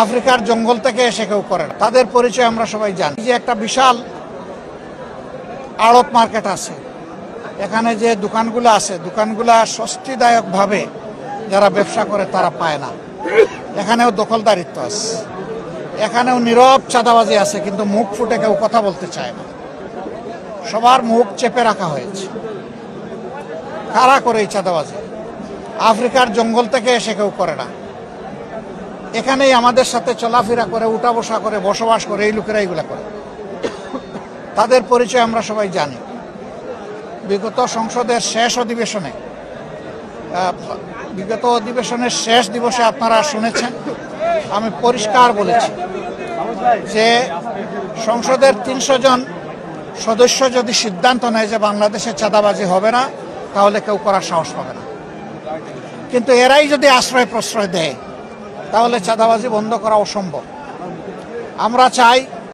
আফ্রিকার জঙ্গল থেকে এসে কেউ করে না। তাদের পরিচয় আমরা সবাই জানি। যে একটা বিশাল আড়ত মার্কেট আছে, এখানে যে দোকানগুলো আছে, দোকানগুলা স্বস্তিদায়কভাবে যারা ব্যবসা করে তারা পায় না। এখানেও দখলদারিত্ব আছে, এখানেও নীরব চাঁদাবাজি আছে, কিন্তু মুখ ফুটে কেউ কথা বলতে চায় না। সবার মুখ চেপে রাখা হয়েছে। কারা করে এই চাঁদাবাজি? আফ্রিকার জঙ্গল থেকে এসে কেউ করে না। এখানেই আমাদের সাথে চলাফেরা করে, উঠা বসা করে, বসবাস করে এই লোকেরা এইগুলা করে। তাদের পরিচয় আমরা সবাই জানি। বিগত সংসদের শেষ অধিবেশনে, বিগত অধিবেশনের শেষ দিবসে আপনারা শুনেছেন, আমি পরিষ্কার বলেছি যে সংসদের 300 জন সদস্য যদি সিদ্ধান্ত নেয় যে বাংলাদেশে চাঁদাবাজি হবে না, তাহলে কেউ করার সাহস পাবে না। কিন্তু এরাই যদি আশ্রয় প্রশ্রয় দেয়, তাহলে চাঁদাবাজি বন্ধ করা অসম্ভব। আমরা চাই